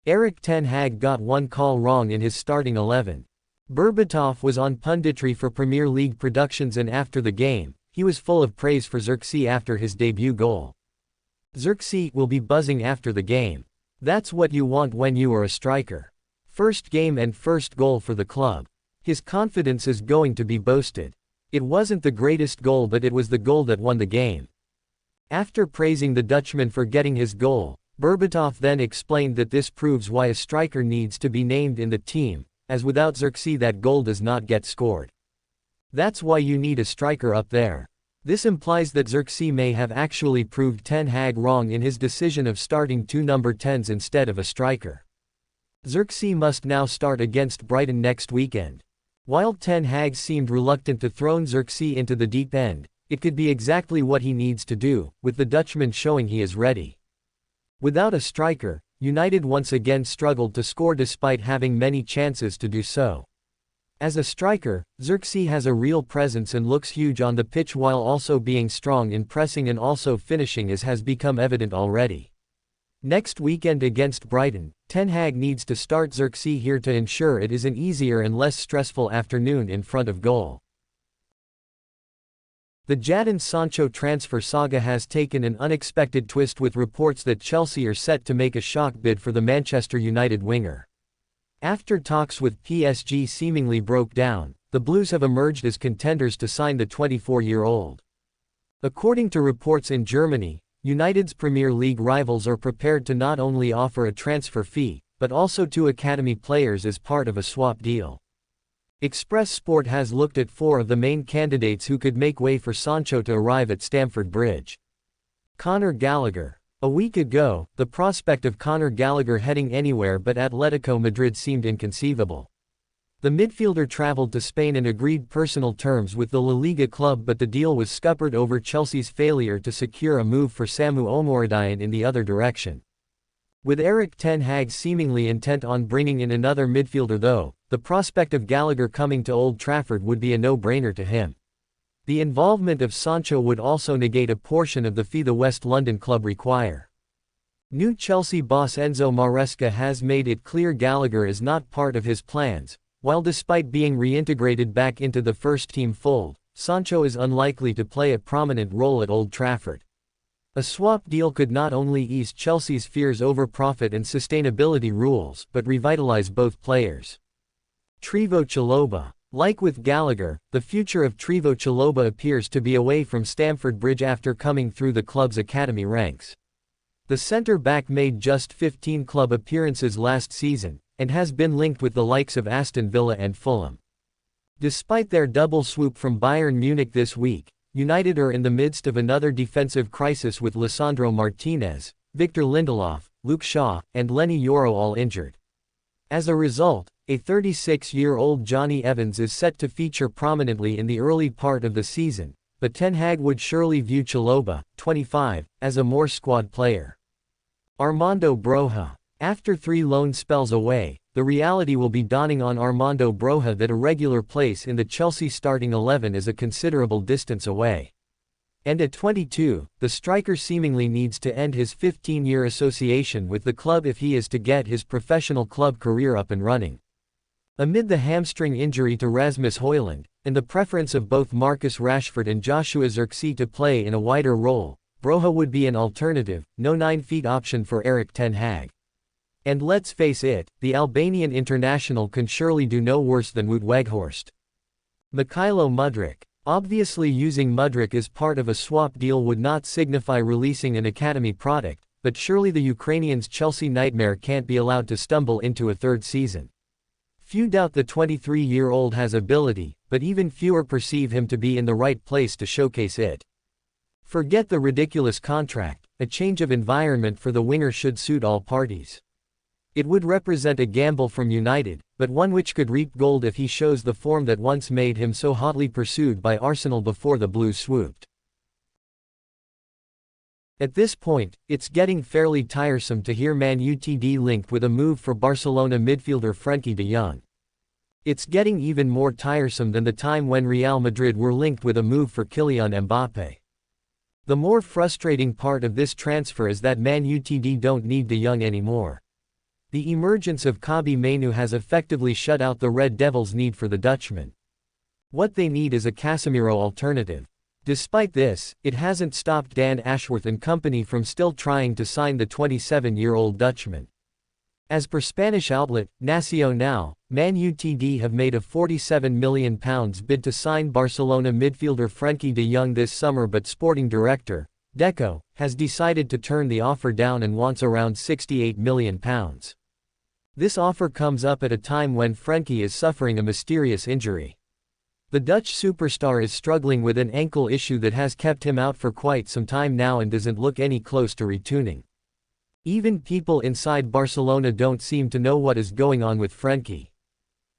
Erik ten Hag got one call wrong in his starting 11. Berbatov was on punditry for Premier League Productions, and after the game, he was full of praise for Xerxes after his debut goal. Xerxes will be buzzing after the game. That's what you want when you are a striker. First game and first goal for the club. His confidence is going to be boasted. It wasn't the greatest goal, but it was the goal that won the game. After praising the Dutchman for getting his goal, Berbatov then explained that this proves why a striker needs to be named in the team, as without Xerxes that goal does not get scored. That's why you need a striker up there. This implies that Xerxes may have actually proved Ten Hag wrong in his decision of starting two number 10s instead of a striker. Xerxes must now start against Brighton next weekend. While Ten Hag seemed reluctant to throw Xerxes into the deep end, it could be exactly what he needs to do, with the Dutchman showing he is ready. Without a striker, United once again struggled to score despite having many chances to do so. As a striker, Xerxes has a real presence and looks huge on the pitch while also being strong in pressing and also finishing, as has become evident already. Next weekend against Brighton, Ten Hag needs to start Xerxes here to ensure it is an easier and less stressful afternoon in front of goal. The Jadon Sancho transfer saga has taken an unexpected twist, with reports that Chelsea are set to make a shock bid for the Manchester United winger. After talks with PSG seemingly broke down, the Blues have emerged as contenders to sign the 24-year-old. According to reports in Germany, United's Premier League rivals are prepared to not only offer a transfer fee, but also two academy players as part of a swap deal. Express Sport has looked at 4 of the main candidates who could make way for Sancho to arrive at Stamford Bridge. Conor Gallagher. A week ago, the prospect of Conor Gallagher heading anywhere but Atletico Madrid seemed inconceivable. The midfielder traveled to Spain and agreed personal terms with the La Liga club, but the deal was scuppered over Chelsea's failure to secure a move for Samu Omoradian in the other direction. With Erik ten Hag seemingly intent on bringing in another midfielder though, the prospect of Gallagher coming to Old Trafford would be a no-brainer to him. The involvement of Sancho would also negate a portion of the fee the West London club require. New Chelsea boss Enzo Maresca has made it clear Gallagher is not part of his plans, while despite being reintegrated back into the first-team fold, Sancho is unlikely to play a prominent role at Old Trafford. A swap deal could not only ease Chelsea's fears over profit and sustainability rules but revitalize both players. Trevoh Chalobah. Like with Gallagher, the future of Trevoh Chalobah appears to be away from Stamford Bridge after coming through the club's academy ranks. The centre-back made just 15 club appearances last season, and has been linked with the likes of Aston Villa and Fulham. Despite their double swoop from Bayern Munich this week, United are in the midst of another defensive crisis with Lisandro Martinez, Victor Lindelof, Luke Shaw, and Lenny Yoro all injured. As a result, a 36-year-old Johnny Evans is set to feature prominently in the early part of the season, but Ten Hag would surely view Chalobah, 25, as a more squad player. Armando Broja. After 3 loan spells away, the reality will be dawning on Armando Broja that a regular place in the Chelsea starting 11 is a considerable distance away. And at 22, the striker seemingly needs to end his 15-year association with the club if he is to get his professional club career up and running. Amid the hamstring injury to Rasmus Højlund, and the preference of both Marcus Rashford and Joshua Zirkzee to play in a wider role, Broja would be an alternative, no 9-feet option for Erik ten Hag. And let's face it, the Albanian international can surely do no worse than Wout Weghorst. Mykhailo Mudryk. Obviously using Mudryk as part of a swap deal would not signify releasing an academy product, but surely the Ukrainian's Chelsea nightmare can't be allowed to stumble into a third season. Few doubt the 23-year-old has ability, but even fewer perceive him to be in the right place to showcase it. Forget the ridiculous contract, a change of environment for the winger should suit all parties. It would represent a gamble from United, but one which could reap gold if he shows the form that once made him so hotly pursued by Arsenal before the Blues swooped. At this point, it's getting fairly tiresome to hear Man Utd linked with a move for Barcelona midfielder Frenkie de Jong. It's getting even more tiresome than the time when Real Madrid were linked with a move for Kylian Mbappé. The more frustrating part of this transfer is that Man Utd don't need de Jong anymore. The emergence of Kobbie Mainoo has effectively shut out the Red Devils' need for the Dutchman. What they need is a Casemiro alternative. Despite this, it hasn't stopped Dan Ashworth and company from still trying to sign the 27-year-old Dutchman. As per Spanish outlet, Nacional, Man Utd have made a £47 million bid to sign Barcelona midfielder Frenkie de Jong this summer, but sporting director, Deco, has decided to turn the offer down and wants around £68 million. This offer comes up at a time when Frenkie is suffering a mysterious injury. The Dutch superstar is struggling with an ankle issue that has kept him out for quite some time now and doesn't look any close to retuning. Even people inside Barcelona don't seem to know what is going on with Frenkie.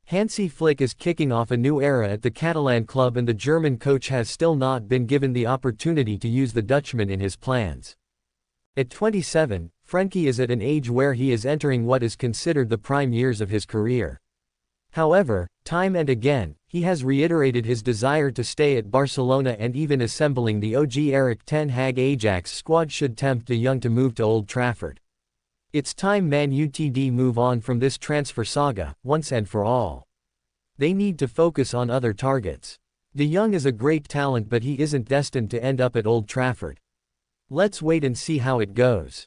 Hansi Flick is kicking off a new era at the Catalan club, and the German coach has still not been given the opportunity to use the Dutchman in his plans. At 27, Frenkie is at an age where he is entering what is considered the prime years of his career. However, time and again, he has reiterated his desire to stay at Barcelona, and even assembling the OG Erik ten Hag Ajax squad should tempt de Jong to move to Old Trafford. It's time Man Utd move on from this transfer saga, once and for all. They need to focus on other targets. De Jong is a great talent, but he isn't destined to end up at Old Trafford. Let's wait and see how it goes.